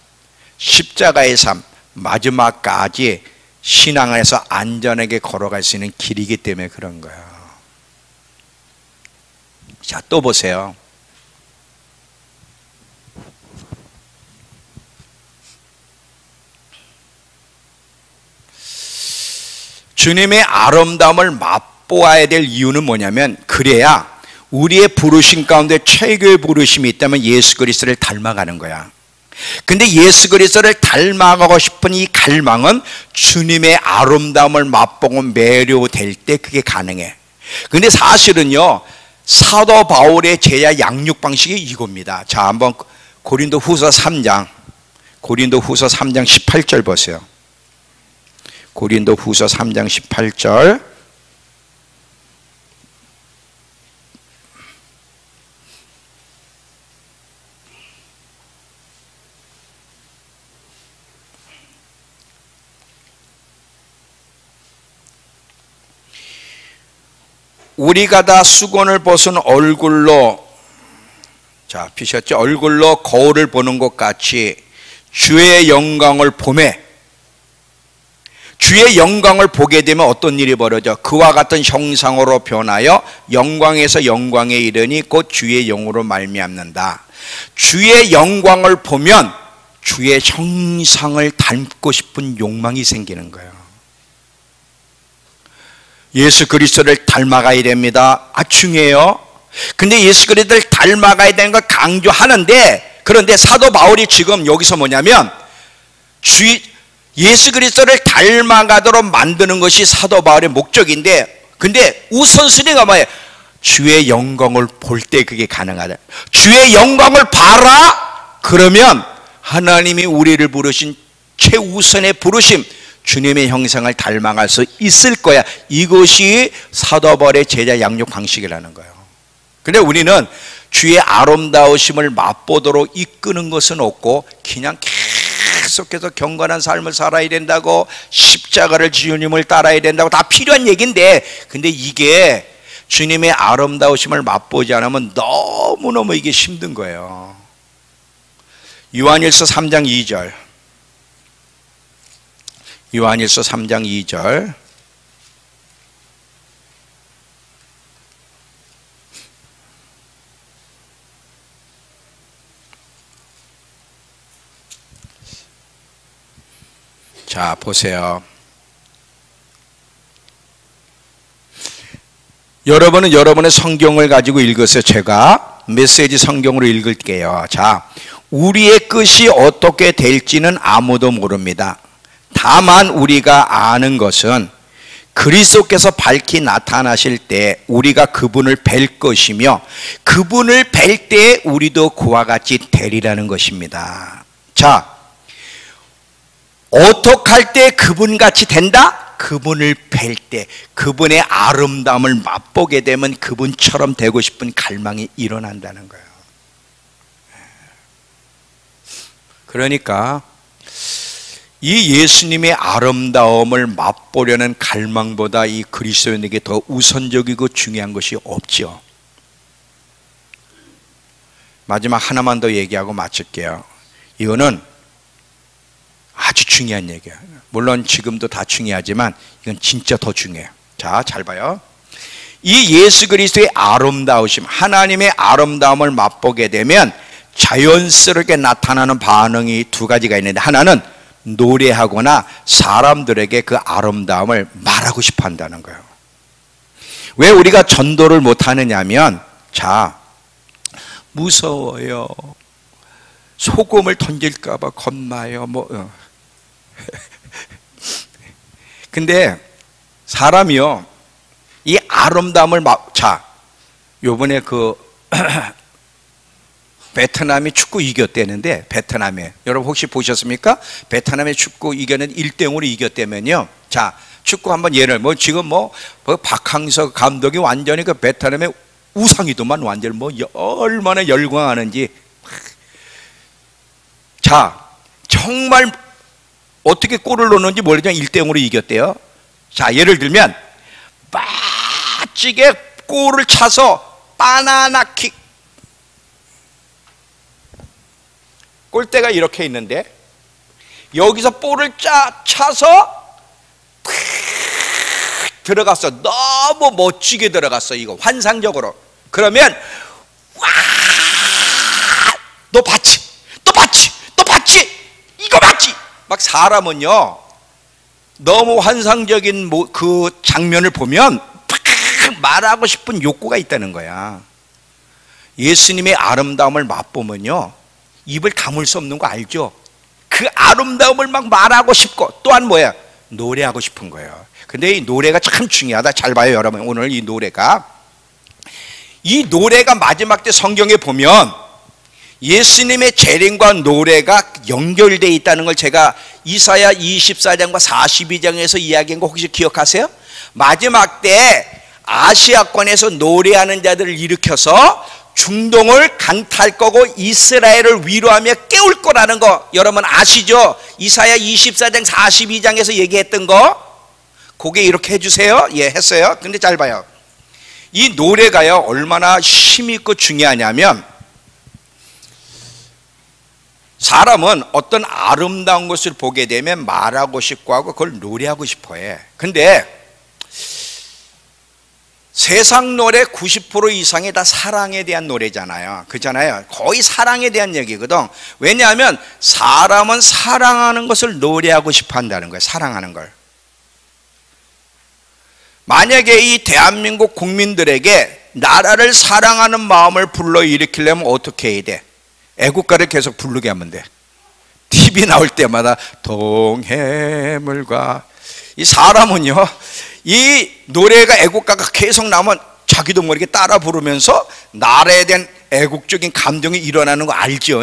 십자가의 삶, 마지막까지 신앙 안에서 안전하게 걸어갈 수 있는 길이기 때문에 그런 거예요. 자, 또 보세요. 주님의 아름다움을 맛보아야 될 이유는 뭐냐면, 그래야 우리의 부르심 가운데 최고의 부르심이 있다면 예수 그리스도를 닮아가는 거야. 근데 예수 그리스도를 닮아가고 싶은 이 갈망은 주님의 아름다움을 맛보고 매료될 때 그게 가능해. 근데 사실은요, 사도 바울의 제자 양육 방식이 이겁니다. 자, 한번 고린도후서 3장 18절 보세요. 고린도후서 3장 18절. 우리가 다 수건을 벗은 얼굴로, 자, 피셨죠? 얼굴로 거울을 보는 것 같이 주의 영광을 보매, 주의 영광을 보게 되면 어떤 일이 벌어져? 그와 같은 형상으로 변하여 영광에서 영광에 이르니 곧 주의 영으로 말미암는다. 주의 영광을 보면 주의 형상을 닮고 싶은 욕망이 생기는 거예요. 예수 그리스도를 닮아가야 됩니다. 중요해요. 근데 예수 그리스도를 닮아가야 되는 걸 강조하는데, 그런데 사도 바울이 지금 여기서 뭐냐면, 예수 그리스도를 닮아가도록 만드는 것이 사도 바울의 목적인데, 근데 우선순위가 뭐예요? 주의 영광을 볼 때 그게 가능하다. 주의 영광을 봐라! 그러면 하나님이 우리를 부르신 최우선의 부르심, 주님의 형상을 닮아갈 수 있을 거야. 이것이 사도 바울의 제자 양육 방식이라는 거예요. 근데 우리는 주의 아름다우심을 맛보도록 이끄는 것은 없고, 그냥 계속해서 경건한 삶을 살아야 된다고, 십자가를 주님을 따라야 된다고, 다 필요한 얘기인데, 근데 이게 주님의 아름다우심을 맛보지 않으면 너무너무 이게 힘든 거예요. 요한일서 3장 2절. 요한일서 3장 2절. 자, 보세요. 여러분은 여러분의 성경을 가지고 읽으세요. 제가 메시지 성경으로 읽을게요. 자, 우리의 끝이 어떻게 될지는 아무도 모릅니다. 다만 우리가 아는 것은 그리스도께서 밝히 나타나실 때 우리가 그분을 뵐 것이며, 그분을 뵐 때 우리도 그와 같이 되리라는 것입니다. 자, 어떻게 할 때 그분같이 된다? 그분을 뵐 때, 그분의 아름다움을 맛보게 되면 그분처럼 되고 싶은 갈망이 일어난다는 거예요. 그러니까 이 예수님의 아름다움을 맛보려는 갈망보다 이 그리스도인에게 더 우선적이고 중요한 것이 없죠. 마지막 하나만 더 얘기하고 마칠게요. 이거는 아주 중요한 얘기야. 물론 지금도 다 중요하지만 이건 진짜 더 중요해요. 자, 잘 봐요. 이 예수 그리스도의 아름다우심, 하나님의 아름다움을 맛보게 되면 자연스럽게 나타나는 반응이 두 가지가 있는데, 하나는 노래하거나 사람들에게 그 아름다움을 말하고 싶어 한다는 거예요. 왜 우리가 전도를 못 하느냐면, 자, 무서워요. 소금을 던질까 봐 겁나요. 근데 사람이요, 이 아름다움을 자, 요번에 베트남이 축구 이겼대는데, 베트남에, 여러분 혹시 보셨습니까? 베트남의 축구 이겼는데 1대0으로 이겼다면요. 자, 축구 한번 예를, 지금 박항서 감독이 완전히 그 베트남의 우상이더만, 완전히 얼마나 열광하는지. 자, 정말 어떻게 골을 넣는지 모르지만 1대0으로 이겼대요. 자, 예를 들면 빠지게 골을 차서 바나나킥, 골대가 이렇게 있는데 여기서 볼을 차서 들어갔어. 너무 멋지게 들어갔어. 이거 환상적으로. 그러면 와, 너 봤지? 너 봤지? 너 봤지? 이거 봤지? 막 사람은요, 너무 환상적인 그 장면을 보면 말하고 싶은 욕구가 있다는 거야. 예수님의 아름다움을 맛보면요, 입을 다물 수 없는 거 알죠? 그 아름다움을 막 말하고 싶고, 또한 뭐야? 노래하고 싶은 거예요. 근데 이 노래가 참 중요하다. 잘 봐요, 여러분. 오늘 이 노래가 마지막 때 성경에 보면 예수님의 재림과 노래가 연결되어 있다는 걸 제가 이사야 24장과 42장에서 이야기한 거 혹시 기억하세요? 마지막 때 아시아권에서 노래하는 자들을 일으켜서 중동을 강탈할 거고 이스라엘을 위로하며 깨울 거라는 거 여러분 아시죠? 이사야 24장 42장에서 얘기했던 거, 그게 이렇게 해주세요. 예, 했어요. 근데 잘 봐요. 이 노래가요, 얼마나 힘있고 중요하냐면, 사람은 어떤 아름다운 것을 보게 되면 말하고 싶고 하고 그걸 노래하고 싶어 해. 근데 세상 노래 90% 이상이 다 사랑에 대한 노래잖아요. 그렇잖아요. 거의 사랑에 대한 얘기거든. 왜냐하면 사람은 사랑하는 것을 노래하고 싶어 한다는 거예요. 사랑하는 걸. 만약에 이 대한민국 국민들에게 나라를 사랑하는 마음을 불러일으키려면 어떻게 해야 돼? 애국가를 계속 부르게 하면 돼. TV 나올 때마다 동해물과, 이 사람은요, 이 노래가 애국가가 계속 나오면 자기도 모르게 따라 부르면서 나라에 대한 애국적인 감정이 일어나는 거 알죠?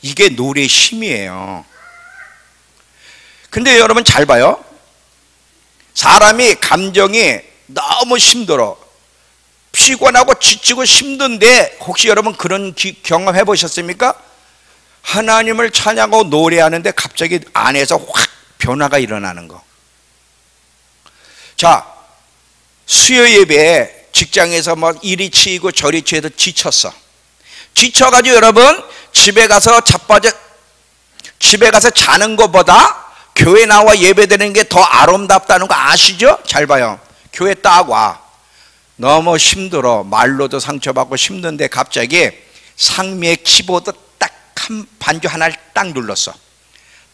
이게 노래의 힘이에요. 근데 여러분 잘 봐요. 사람이 감정이 너무 힘들어, 피곤하고 지치고 힘든데, 혹시 여러분 그런 경험 해보셨습니까? 하나님을 찬양하고 노래하는데 갑자기 안에서 확 변화가 일어나는 거. 자, 수요 예배에 직장에서 막 이리 치이고 저리 치여서 지쳐가지고 여러분 집에 가서 자는 것보다 교회 나와 예배드리는 게 더 아름답다는 거 아시죠? 잘 봐요. 교회 딱 와, 너무 힘들어, 말로도 상처받고 힘든데 갑자기 상미의 키보드 딱 한 반주 하나를 딱 눌렀어.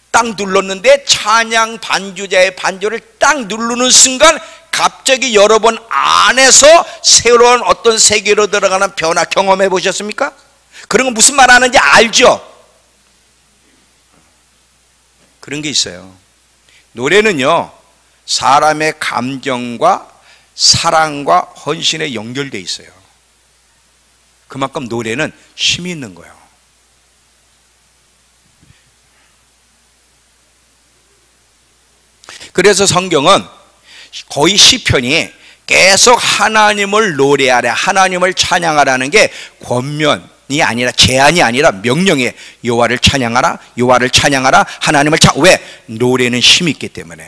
딱 눌렀는데 찬양 반주자의 반주를 딱 누르는 순간 갑자기 여러분 안에서 새로운 어떤 세계로 들어가는 변화 경험해 보셨습니까? 그런 거 무슨 말 하는지 알죠? 그런 게 있어요. 노래는요, 사람의 감정과 사랑과 헌신에 연결돼 있어요. 그만큼 노래는 힘이 있는 거예요. 그래서 성경은 거의 시편이 계속 하나님을 노래하라, 하나님을 찬양하라는 게 권면, 아니라, 제한이 아니라 명령이에요. 여호와를 찬양하라, 여호와를 찬양하라, 하나님을 왜? 노래는 힘이 있기 때문에.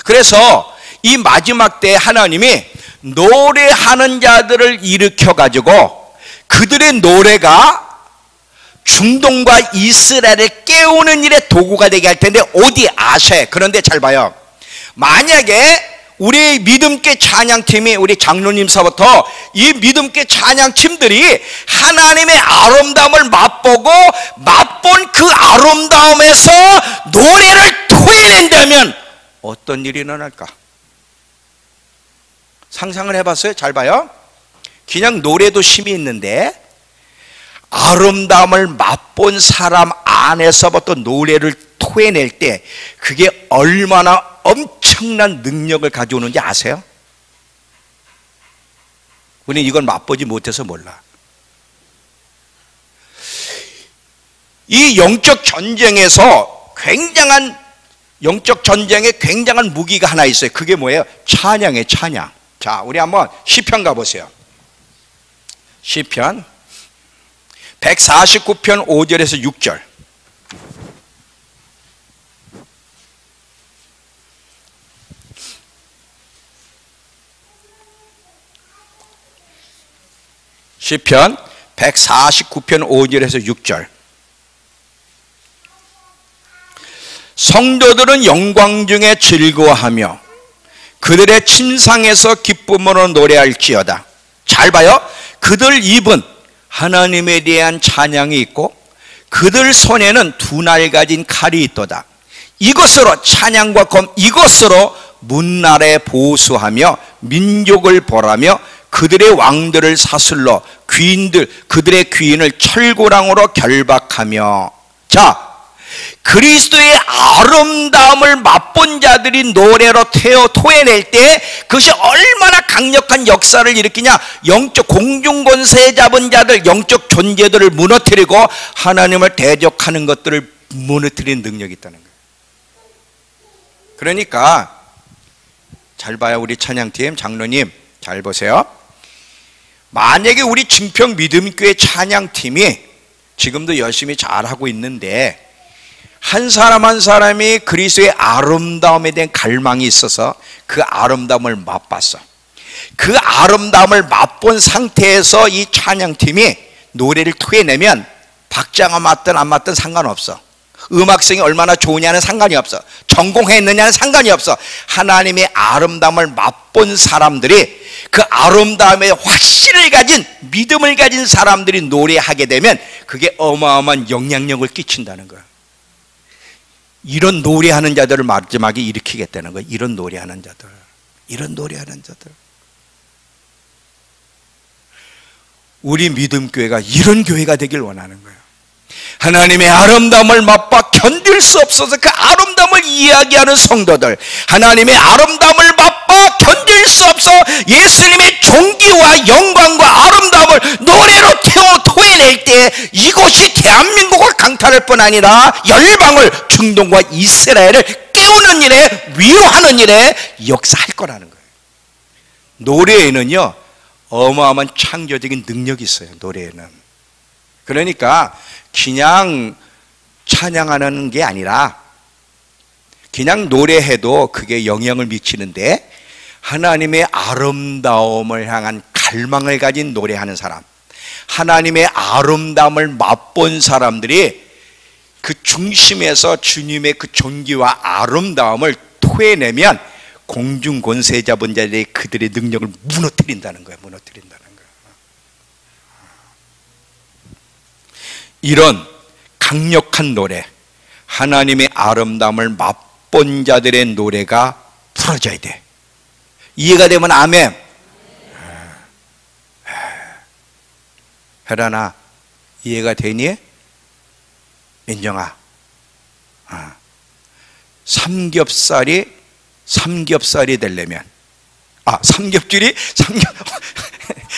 그래서 이 마지막 때에 하나님이 노래하는 자들을 일으켜 가지고 그들의 노래가 중동과 이스라엘을 깨우는 일에 도구가 되게 할 텐데, 어디? 아시아에. 그런데 잘 봐요. 만약에 우리 믿음께 찬양팀이, 우리 장로님서부터 이 믿음께 찬양팀들이 하나님의 아름다움을 맛본 그 아름다움에서 노래를 토해낸다면 어떤 일이 일어날까? 상상을 해봤어요? 잘 봐요. 그냥 노래도 힘이 있는데 아름다움을 맛본 사람 안에서부터 노래를 토해낼 때 그게 얼마나 엄청난 능력을 가져오는지 아세요? 우리는 이걸 맛보지 못해서 몰라. 이 영적 전쟁에서 영적 전쟁에 굉장한 무기가 하나 있어요. 그게 뭐예요? 찬양이에요. 찬양. 자, 우리 한번 시편 가보세요. 시편 149편 5절에서 6절. 시편 149편 5절에서 6절. 성도들은 영광 중에 즐거워하며 그들의 침상에서 기쁨으로 노래할지어다. 잘 봐요. 그들 입은 하나님에 대한 찬양이 있고 그들 손에는 두 날 가진 칼이 있도다. 이것으로 찬양과 검, 이것으로 문날에 보수하며 민족을 벌하며 그들의 왕들을 사슬러 그들의 귀인을 철고랑으로 결박하며. 자, 그리스도의 아름다움을 맛본 자들이 노래로 토해낼 때 그것이 얼마나 강력한 역사를 일으키냐. 영적 공중권세 잡은 자들, 영적 존재들을 무너뜨리고 하나님을 대적하는 것들을 무너뜨리는 능력이 있다는 거예요. 그러니까 잘 봐요. 우리 찬양팀 장로님 잘 보세요. 만약에 우리 증평 믿음교회 찬양팀이 지금도 열심히 잘하고 있는데 한 사람 한 사람이 그리스도의 아름다움에 대한 갈망이 있어서 그 아름다움을 맛봤어. 그 아름다움을 맛본 상태에서 이 찬양팀이 노래를 토해내면 박자가 맞든 안 맞든 상관없어. 음악성이 얼마나 좋으냐는 상관이 없어. 전공했느냐는 상관이 없어. 하나님의 아름다움을 맛본 사람들이, 그 아름다움의 확신을 가진, 믿음을 가진 사람들이 노래하게 되면 그게 어마어마한 영향력을 끼친다는 거야. 이런 노래하는 자들을 마지막에 일으키겠다는 거야. 이런 노래하는 자들, 이런 노래하는 자들. 우리 믿음교회가 이런 교회가 되길 원하는 거예요. 하나님의 아름다움을 맛봐 견딜 수 없어서 그 아름다움을 이야기하는 성도들, 하나님의 아름다움을 맛봐 견딜 수 없어 예수님의 존귀와 영광과 아름다움을 노래로 토해낼 때 이곳이 대한민국을 강탈할 뿐 아니라 열방을, 중동과 이스라엘을 깨우는 일에, 위로하는 일에 역사할 거라는 거예요. 노래에는요 어마어마한 창조적인 능력이 있어요. 노래에는. 그러니까 그냥 찬양하는 게 아니라 그냥 노래해도 그게 영향을 미치는데, 하나님의 아름다움을 향한 갈망을 가진 노래하는 사람, 하나님의 아름다움을 맛본 사람들이 그 중심에서 주님의 그 존귀와 아름다움을 토해내면 공중 권세 잡은 자들이 그들의 능력을 무너뜨린다는 거예요. 무너뜨린다는 거예요. 이런 강력한 노래, 하나님의 아름다움을 맛본 자들의 노래가 풀어져야 돼. 이해가 되면 아멘. 혜란아, 이해가 되니? 민정아, 삼겹살이 되려면, 삼겹줄이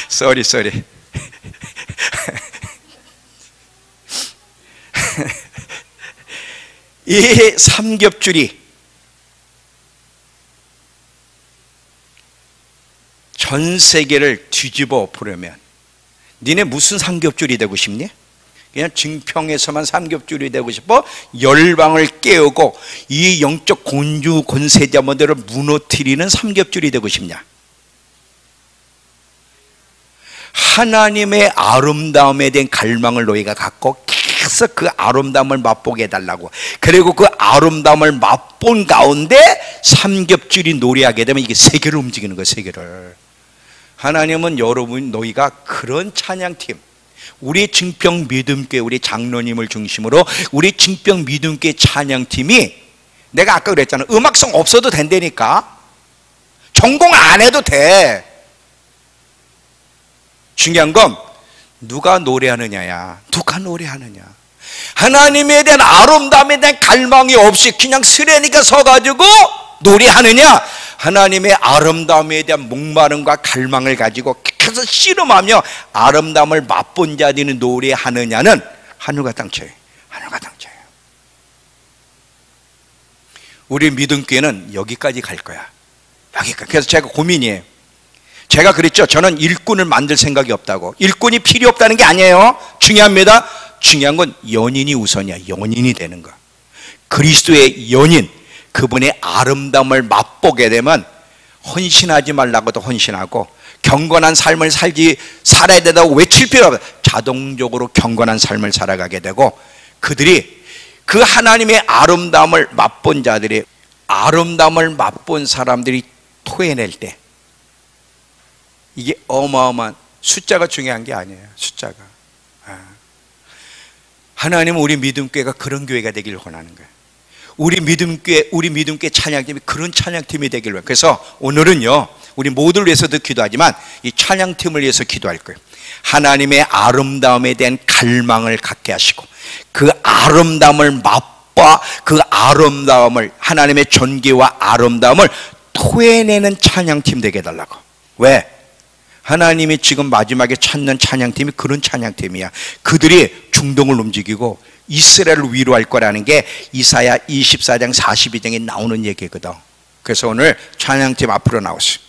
쏘리 이 삼겹줄이 전 세계를 뒤집어 보려면, 니네 무슨 삼겹줄이 되고 싶니? 그냥 증평에서만 삼겹줄이 되고 싶어? 열방을 깨우고 이 영적 곤주 권세자들을 무너뜨리는 삼겹줄이 되고 싶냐? 하나님의 아름다움에 대한 갈망을 너희가 갖고 계속 그 아름다움을 맛보게 해달라고. 그리고 그 아름다움을 맛본 가운데 삼겹줄이 노래하게 되면 이게 세계를 움직이는 거예요. 세계를. 하나님은 여러분 너희가 그런 찬양팀, 우리 증평 믿음교회 우리 장로님을 중심으로 우리 증평 믿음교회 찬양팀이, 내가 아까 그랬잖아, 음악성 없어도 된다니까. 전공 안 해도 돼. 중요한 건 누가 노래하느냐야. 누가 노래하느냐. 하나님에 대한 아름다움에 대한 갈망이 없이 그냥 스레니까 서가지고 노래하느냐, 하나님의 아름다움에 대한 목마름과 갈망을 가지고 계속 씨름하며 아름다움을 맛본 자들이 노래하느냐는 하늘과 땅 차이. 하늘과 땅 차이. 우리 믿음교회는 여기까지 갈 거야. 여기까지. 그래서 제가 고민이에요. 제가 그랬죠. 저는 일꾼을 만들 생각이 없다고. 일꾼이 필요 없다는 게 아니에요. 중요합니다. 중요한 건 연인이 우선이야. 연인이 되는 거. 그리스도의 연인, 그분의 아름다움을 맛보게 되면 헌신하지 말라고도 헌신하고, 경건한 삶을 살아야 된다고 외칠 필요 없어. 자동적으로 경건한 삶을 살아가게 되고, 그들이 그 하나님의 아름다움을 맛본 자들이, 아름다움을 맛본 사람들이 토해낼 때, 이게 어마어마한, 숫자가 중요한 게 아니에요. 숫자가. 하나님은 우리 믿음교회가 그런 교회가 되기를 원하는 거예요. 우리 믿음교회 찬양팀이 그런 찬양팀이 되기를 원해요. 그래서 오늘은요, 우리 모두를 위해서도 기도하지만 이 찬양팀을 위해서 기도할 거예요. 하나님의 아름다움에 대한 갈망을 갖게 하시고, 그 아름다움을 맛봐, 그 아름다움을, 하나님의 존귀와 아름다움을 토해내는 찬양팀 되게 해달라고. 왜? 하나님이 지금 마지막에 찾는 찬양팀이 그런 찬양팀이야. 그들이 중동을 움직이고 이스라엘을 위로할 거라는 게 이사야 24장 42장에 나오는 얘기거든. 그래서 오늘 찬양팀 앞으로 나오세요.